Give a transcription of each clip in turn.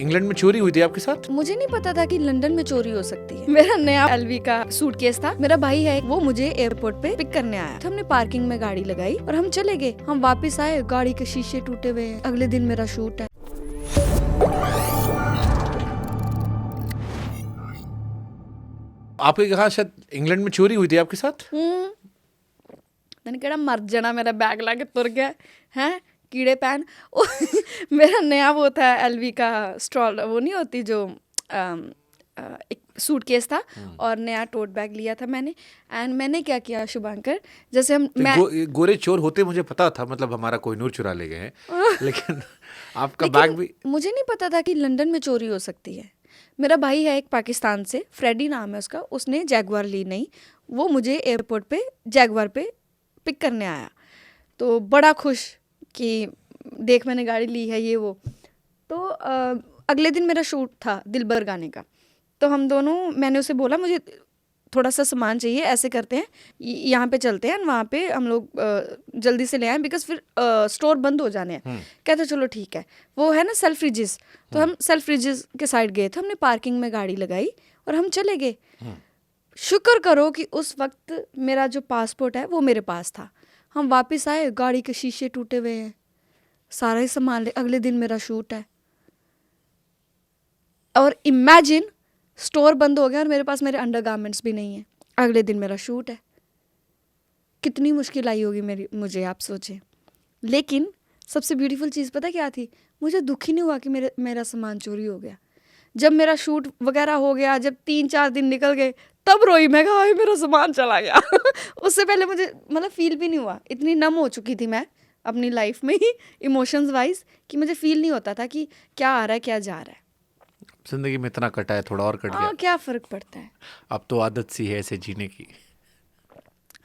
England में चोरी हुई थी आपके साथ? मुझे नहीं पता था कि लंदन में चोरी हो सकती है। मेरा नया एलवी का सूटकेस था। मेरा भाई है, वो मुझे एयरपोर्ट पे पिक करने आया। तो हमने पार्किंग में गाड़ी लगाई और हम चले गए। हम वापस आए, गाड़ी के शीशे टूटे हुए हैं। अगले दिन मेरा शूट है। आपके कहा शायद इंग्लैंड में चोरी हुई थी आपके साथ? मैंने कहा मर जाना, मेरा बैग लाके तुर गया है कीड़े पैन। मेरा नया वो था एलवी का स्ट्रॉल, वो नहीं होती जो एक सूटकेस था और नया टोट बैग लिया था मैंने। एंड मैंने क्या किया शुभांकर, जैसे हम तो गोरे चोर होते मुझे पता था, मतलब हमारा कोहिनूर चुरा ले गए हैं लेकिन आपका बैग भी। मुझे नहीं पता था कि लंदन में चोरी हो सकती है। मेरा भाई है एक पाकिस्तान से, फ्रेडी नाम है उसका, उसने जैगवार ली नहीं, वो मुझे एयरपोर्ट पे जैगवार पे पिक करने आया। तो बड़ा खुश कि देख मैंने गाड़ी ली है ये वो। तो अगले दिन मेरा शूट था दिलबर गाने का। तो हम दोनों, मैंने उसे बोला मुझे थोड़ा सा सामान चाहिए, ऐसे करते हैं यहाँ पे चलते हैं, वहाँ पे हम लोग जल्दी से ले आए बिकॉज फिर स्टोर बंद हो जाने हैं। कहते चलो ठीक है, वो है ना सेल्फ फ्रिजेस, तो हम सेल्फ फ्रिजेस के साइड गए थे। हमने पार्किंग में गाड़ी लगाई और हम चले गए। शुक्र करो कि उस वक्त मेरा जो पासपोर्ट है वो मेरे पास था। हम वापस आए, गाड़ी के शीशे टूटे हुए हैं, सारा ही सामान ले। अगले दिन मेरा शूट है और इमेजिन स्टोर बंद हो गया और मेरे पास मेरे अंडरगारमेंट्स भी नहीं है। अगले दिन मेरा शूट है। कितनी मुश्किल आई होगी मुझे, आप सोचें। लेकिन सबसे ब्यूटीफुल चीज़ पता क्या थी? मुझे दुख ही नहीं हुआ कि मेरा सामान चोरी हो गया। जब मेरा शूट वगैरह हो गया, जब 3-4 दिन निकल गए, तब रोई मैं, कहा मेरा सामान चला गया। उससे पहले मुझे मतलब फील भी नहीं हुआ। इतनी नम हो चुकी थी मैं अपनी लाइफ में ही इमोशंस वाइज कि मुझे फील नहीं होता था कि क्या आ रहा है क्या जा रहा है। जिंदगी में इतना कटा है, थोड़ा और कट गया, क्या फर्क पड़ता है। अब तो आदत सी है ऐसे जीने की।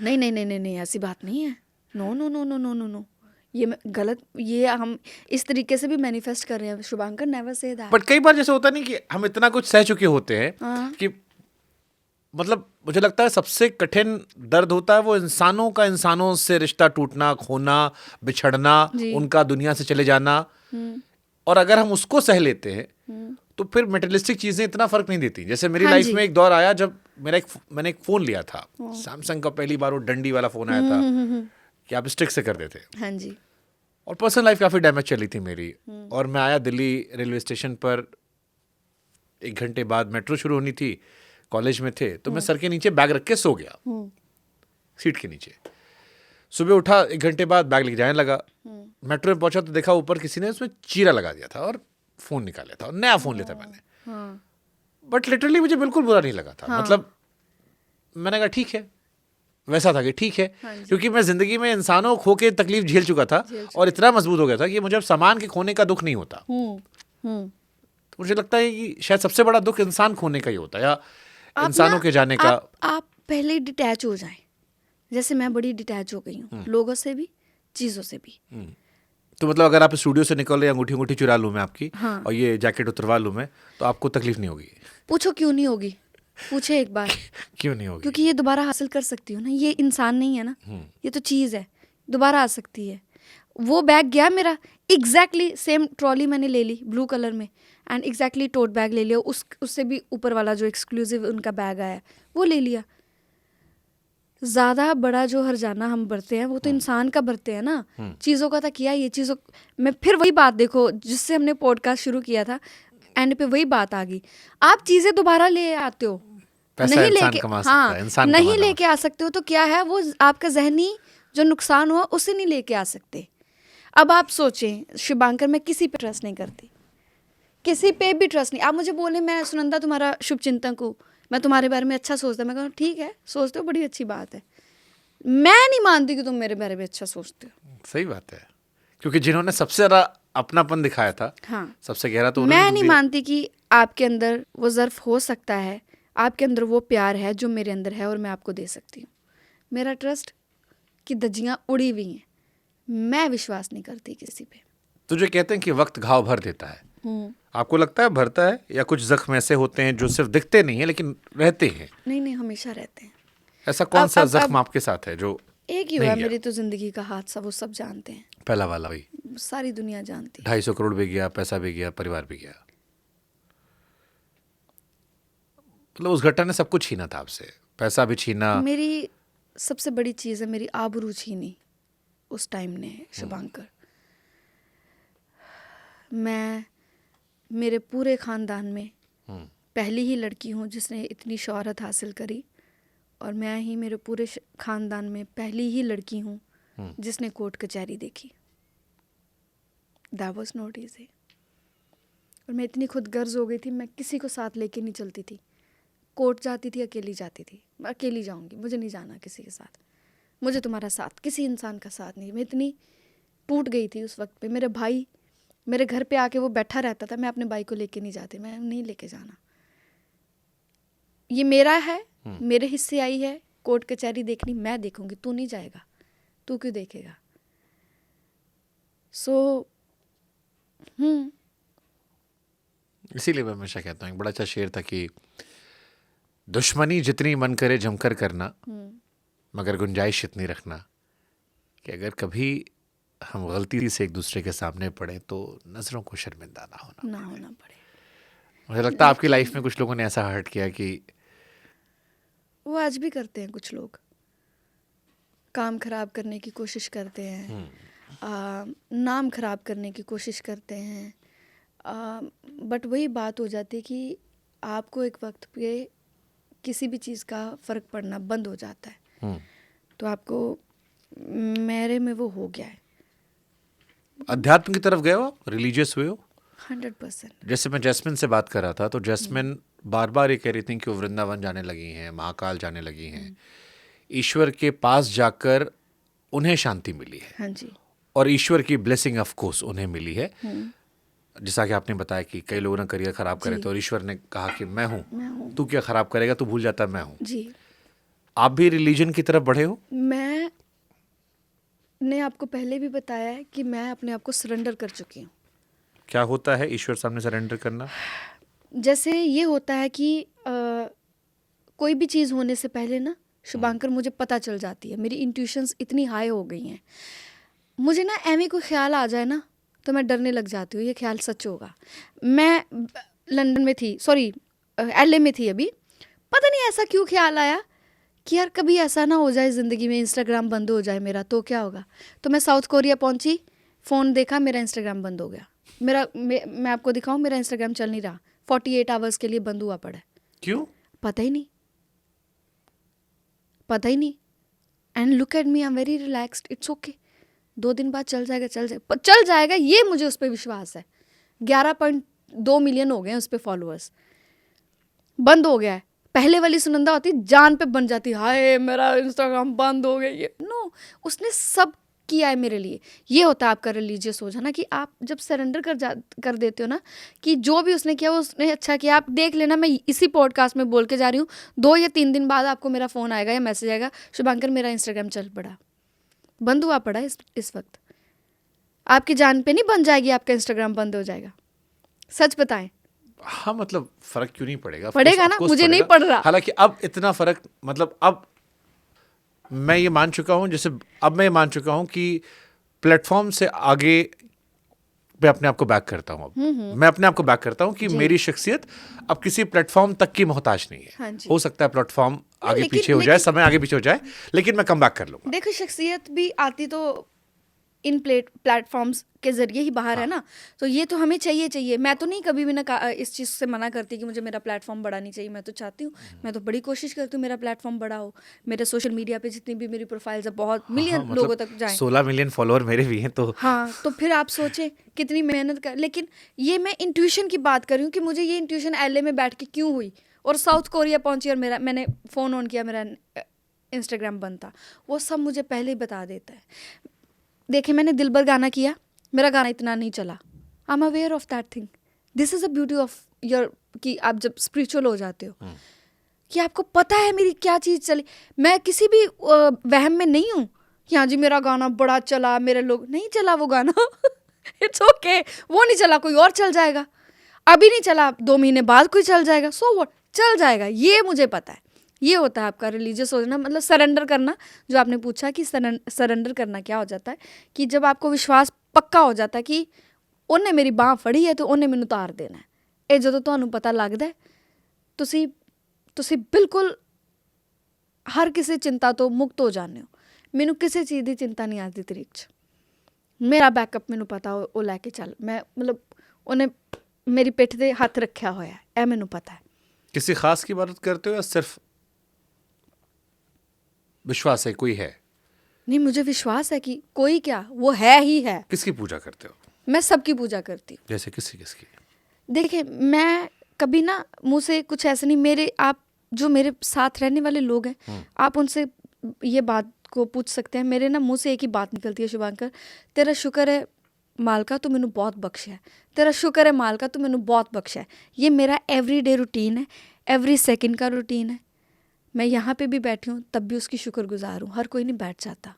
नहीं नहीं नहीं नहीं नहीं, ऐसी बात नहीं है। No no no no no no no, ये गलत, ये हम इस तरीके से भी मैनिफेस्ट कर रहे हैं Shubhankar, never say that. But कई बार जैसे होता नहीं कि हम इतना कुछ सह चुके होते हैं कि मतलब मुझे लगता है सबसे कठिन दर्द होता है वो इंसानों का इंसानों से रिश्ता टूटना, खोना, बिछड़ना, उनका दुनिया से चले जाना। और अगर हम उसको सह लेते हैं तो फिर मटेरियलिस्टिक चीजें इतना फर्क नहीं देती। जैसे मेरी लाइफ में एक दौर आया जब मैंने एक फोन लिया था, सैमसंग का, पहली बार वो डंडी वाला फोन आया था कि आप स्टिक से कर देते। हाँ जी। और पर्सनल लाइफ काफी डैमेज चली थी मेरी। और मैं आया दिल्ली रेलवे स्टेशन पर, 1 घंटे बाद मेट्रो शुरू होनी थी, कॉलेज में थे, तो मैं सर के नीचे बैग रख के सो गया, सीट के नीचे। सुबह उठा, 1 घंटे बाद बैग लेके जाने लगा। मेट्रो में पहुंचा तो देखा ऊपर किसी ने उसमें चीरा लगा दिया था और फोन निकाला था, और नया फोन लेता मैंने। बट लिटरली मुझे बिल्कुल बुरा नहीं लगा था। मतलब मैंने कहा ठीक है, वैसा था कि ठीक है, क्योंकि मैं जिंदगी में इंसानों खो के तकलीफ झेल चुका था और इतना मजबूत हो गया था कि मुझे अब सामान के खोने का दुख नहीं होता। तो मुझे लगता है कि शायद सबसे बड़ा दुख इंसान खोने का ही होता है, या इंसानों के जाने का। आप पहले डिटैच हो जाएं, जैसे मैं बड़ी डिटैच हो गई हूँ, लोगों से भी, चीजों से भी। तो मतलब अगर आप स्टूडियो से निकल रहे, अंगूठी चुरा लूं मैं आपकी, और ये जैकेट उतरवा लूं मैं, तो आपको तकलीफ नहीं होगी? पूछो क्यों नहीं होगी, पूछे एक बार। क्यों नहीं होगी? क्योंकि ये दोबारा हासिल कर सकती हूँ ना। ये इंसान नहीं है ना, ये तो चीज़ है, दोबारा आ सकती है। वो बैग गया मेरा, एग्जैक्टली सेम ट्रॉली मैंने ले ली ब्लू कलर में, एंड एग्जैक्टली टोट बैग ले लिया, उससे भी ऊपर वाला जो एक्सक्लूसिव उनका बैग आया वो ले लिया। ज़्यादा बड़ा जो हर्जाना हम बरते हैं वो तो इंसान का बरते हैं ना, चीज़ों का था किया। ये चीज़ों में फिर वही बात देखो जिससे हमने पॉडकास्ट शुरू किया था, एंड पे वही बात आ गई। आप चीज़ें दोबारा ले आते हो, नहीं लेके, नहीं लेके आ सकते हो, तो क्या है वो आपका जहनी जो नुकसान हुआ उसे नहीं लेके आ सकते। अब आप सोचें शुभांकर, मैं किसी पे ट्रस्ट नहीं करती, किसी पे भी ट्रस्ट नहीं। आप मुझे बोले मैं सुनंदा तुम्हारा शुभचिंतक हूँ, मैं तुम्हारे बारे में अच्छा सोचता, मैं कहूँ ठीक है, सोचते हो, बड़ी अच्छी बात है। मैं नहीं मानती कि तुम मेरे बारे में अच्छा सोचते हो। सही बात है, क्योंकि जिन्होंने सबसे ज्यादा अपनापन दिखाया था, सबसे गहरा, तो मैं नहीं मानती कि आपके अंदर वो ज़र्फ हो सकता है, आपके अंदर वो प्यार है जो मेरे अंदर है और मैं आपको दे सकती हूँ। मेरा ट्रस्ट की धज्जियाँ उड़ी हुई हैं, मैं विश्वास नहीं करती किसी पे। तुझे कहते हैं कि वक्त घाव भर देता है, आपको लगता है भरता है, या कुछ जख्म ऐसे होते हैं जो सिर्फ दिखते नहीं है लेकिन रहते हैं? नहीं, हमेशा रहते हैं। ऐसा कौन सा जख्म आपके साथ है जो? एक ही हुआ मेरी तो जिंदगी का हादसा, वो सब जानते हैं, पहला वाला, वही सारी दुनिया जानती है। 250 करोड़ भी गया, पैसा भी गया, परिवार भी गया। मतलब उस घटना ने सब कुछ छीना था आपसे, पैसा भी छीना। मेरी सबसे बड़ी चीज़ है मेरी आबरू छीनी उस टाइम ने शुभांकर। मैं मेरे पूरे ख़ानदान में पहली ही लड़की हूँ जिसने इतनी शोहरत हासिल करी, और मैं ही मेरे पूरे ख़ानदान में पहली ही लड़की हूँ जिसने कोर्ट कचहरी देखी। That was not easy. और मैं इतनी खुद गर्ज हो गई थी, मैं किसी को साथ लेके नहीं चलती थी। कोर्ट जाती थी अकेली जाती थी, मैं अकेली जाऊंगी, मुझे नहीं जाना किसी के साथ, मुझे तुम्हारा साथ, किसी इंसान का साथ नहीं। मैं इतनी टूट गई थी उस वक्त पे। मेरे भाई मेरे घर पे आके वो बैठा रहता था, मैं अपने भाई को लेके नहीं जाती, मैं नहीं लेके जाना, ये मेरा है, मेरे हिस्से आई है, कोर्ट कचहरी देखनी मैं देखूंगी, तू नहीं जाएगा, तू क्यों देखेगा। सो इसीलिए मैं हमेशा कहता हूँ, एक बड़ा अच्छा शेर था कि दुश्मनी जितनी मन करे जमकर करना, मगर गुंजाइश इतनी रखना कि अगर कभी हम गलती से एक दूसरे के सामने पड़े तो नज़रों को शर्मिंदा ना होना पड़े। मुझे लगता है आपकी लाइफ में कुछ लोगों ने ऐसा हर्ट किया कि वो आज भी करते हैं, कुछ लोग काम खराब करने की कोशिश करते हैं, नाम खराब करने की कोशिश करते हैं, बट वही बात हो जाती है कि आपको एक वक्त पे किसी भी चीज़ का फ़र्क पड़ना बंद हो जाता है। तो आपको, मेरे में वो हो गया है। अध्यात्म की तरफ गए हो, रिलीजियस हुए हो? 100%। जैसे मैं जैस्मिन से बात कर रहा था, तो जैस्मिन बार बार ये कह रही थी कि वो वृंदावन जाने लगी हैं, महाकाल जाने लगी हैं, ईश्वर के पास जाकर उन्हें शांति मिली है। हाँ जी। और ईश्वर की ब्लेसिंग ऑफ कोर्स उन्हें मिली है। जैसा कि आपने बताया कि कई लोगों ने करियर खराब करे थे और ईश्वर ने कहा कि मैं हूँ, तू क्या खराब करेगा, तू भूल जाता मैं हूँ। जी। आप भी रिलीजन की तरफ बढ़े हो? मैंने आपको पहले भी बताया है कि मैं अपने आप को सरेंडर कर चुकी हूँ। क्या होता है ईश्वर सामने सरेंडर करना? जैसे ये होता है कि कोई भी चीज़ होने से पहले ना शुभांकर मुझे पता चल जाती है, मेरी इंट्यूशंस इतनी हाई हो गई हैं। मुझे ना ऐਵੇਂ कोई ख्याल आ जाए ना तो मैं डरने लग जाती हूँ, ये ख्याल सच होगा। मैं लंदन में थी, सॉरी LA में थी अभी, पता नहीं ऐसा क्यों ख्याल आया कि यार कभी ऐसा ना हो जाए ज़िंदगी में इंस्टाग्राम बंद हो जाए मेरा, तो क्या होगा। तो मैं साउथ कोरिया पहुंची, फ़ोन देखा, मेरा इंस्टाग्राम बंद हो गया। मैं आपको दिखाऊं, मेरा इंस्टाग्राम चल नहीं रहा, 48 आवर्स के लिए बंद हुआ पड़ा है। क्यों? पता ही नहीं। And look at me, I am very relaxed, it's okay. 2 दिन बाद चल जाएगा, ये मुझे उस पर विश्वास है। 11.2 मिलियन हो गए हैं उस पर फॉलोअर्स। बंद हो गया है। पहले वाली सुनंदा होती जान पे बन जाती, हाय मेरा इंस्टाग्राम बंद हो गया, ये नो, उसने सब किया है मेरे लिए। ये होता है आपका रिलीजियस हो जाना, कि आप जब सरेंडर कर देते हो ना, कि जो भी उसने किया वो उसने अच्छा किया। आप देख लेना, मैं इसी पॉडकास्ट में बोल के जा रही हूँ, 2 या 3 दिन बाद आपको मेरा फ़ोन आएगा या मैसेज आएगा, शुभांकर मेरा इंस्टाग्राम चल पड़ा, बंद हुआ पड़ा इस वक्त। आपकी जान पे नहीं बन जाएगी, आपका इंस्टाग्राम बंद हो जाएगा, सच बताएं। हाँ, मतलब फर्क क्यों नहीं पड़ेगा? पड़ेगा ना, मुझे नहीं पड़ रहा। हालांकि अब इतना फर्क, मतलब अब मैं ये मान चुका हूँ, जैसे अब मैं ये मान चुका हूँ कि प्लेटफॉर्म से आगे मैं अपने आप को बैक करता हूँ। अब मैं अपने आप को बैक करता हूँ कि मेरी शख्सियत अब किसी प्लेटफॉर्म तक की मोहताज नहीं है। हाँ जी। हो सकता है प्लेटफॉर्म आगे पीछे हो जाए, समय आगे पीछे हो जाए, लेकिन मैं कम बैक कर लूंगा। देखो, शख्सियत भी आती तो इन प्लेटफॉर्म्स के ज़रिए ही बाहर है ना, तो ये तो हमें चाहिए। मैं तो नहीं कभी भी ना इस चीज़ से मना करती कि मुझे मेरा प्लेटफॉर्म बड़ा नहीं चाहिए। मैं तो चाहती हूँ, मैं तो बड़ी कोशिश करती हूँ मेरा प्लेटफॉर्म बड़ा हो। मेरे सोशल मीडिया पे जितनी भी मेरी प्रोफाइल्स है, बहुत मिलियन मतलब लोगों तक जाएं। 16 मिलियन फॉलोअर मेरे भी हैं, तो हाँ, तो फिर आप सोचें कितनी मेहनत कर। लेकिन ये मैं इंट्यूशन की बात कर रही हूँ कि मुझे ये इंट्यूशन LA में बैठ के क्यों हुई और साउथ कोरिया पहुँची और मैंने फ़ोन ऑन किया, मेरा इंस्टाग्राम बंद था। वो सब मुझे पहले ही बता देता है। देखिए, मैंने दिलबर गाना किया, मेरा गाना इतना नहीं चला। I am aware of that thing. This is a beauty of your, कि आप जब स्पिरिचुअल हो जाते हो कि आपको पता है मेरी क्या चीज़ चली। मैं किसी भी वहम में नहीं हूँ कि हाँ जी मेरा गाना बड़ा चला, मेरे लोग, नहीं चला वो गाना। इट्स ओके, वो नहीं चला, कोई और चल जाएगा। अभी नहीं चला, 2 महीने बाद कोई चल जाएगा, सो व्हाट, चल जाएगा, ये मुझे पता है। ये होता है आपका रिलीजियस हो जाना, मतलब सरेंडर करना। जो आपने पूछा कि सरेंडर करना क्या हो जाता है, कि जब आपको विश्वास पक्का हो जाता है कि ਉਹਨੇ मेरी बाँह फड़ी है तो ਉਹਨੇ ਮੈਨੂੰ उतार देना है। ਇਹ ਜਦੋਂ ਤੁਹਾਨੂੰ पता लगता है, ਤੁਸੀਂ ਤੁਸੀਂ ਬਿਲਕੁਲ ਹਰ ਕਿਸੇ ਚਿੰਤਾ ਤੋਂ ਮੁਕਤ ਹੋ ਜਾਂਦੇ ਹੋ। ਮੈਨੂੰ ਕਿਸੇ ਚੀਜ਼ ਦੀ ਚਿੰਤਾ ਨਹੀਂ ਅੱਜ ਦੀ ਤਰੀਕ 'ਚ। ਮੇਰਾ ਬੈਕਅਪ ਮੈਨੂੰ ਪਤਾ ਉਹ ਲੈ ਕੇ ਚੱਲ, ਮੈਂ ਮਤਲਬ ਉਹਨੇ ਮੇਰੀ ਪਿੱਠ 'ਤੇ ਹੱਥ ਰੱਖਿਆ ਹੋਇਆ, ਇਹ ਮੈਨੂੰ ਪਤਾ ਹੈ। किसी खास की इबादत करते हो या सिर्फ विश्वास है कोई है? नहीं, मुझे विश्वास है कि कोई क्या, वो है ही है। किसकी पूजा करते हो? मैं सबकी पूजा करती हूँ। जैसे किसकी किसकी? देखिए, मैं कभी ना मुँह से कुछ ऐसा नहीं, मेरे आप जो मेरे साथ रहने वाले लोग हैं, आप उनसे ये बात को पूछ सकते हैं। मेरे ना मुँह से एक ही बात निकलती है, शुभांकर तेरा शुक्र है मालका तू मैनू बहुत बख्शा है, तेरा शुक्र है मालका तू मैनू बहुत बख्शा है। ये मेरा एवरीडे रूटीन है, एवरी सेकंड का रूटीन है। मैं यहाँ पे भी बैठी हूँ तब भी उसकी शुक्रगुजार हूँ। हर कोई नहीं बैठ जाता।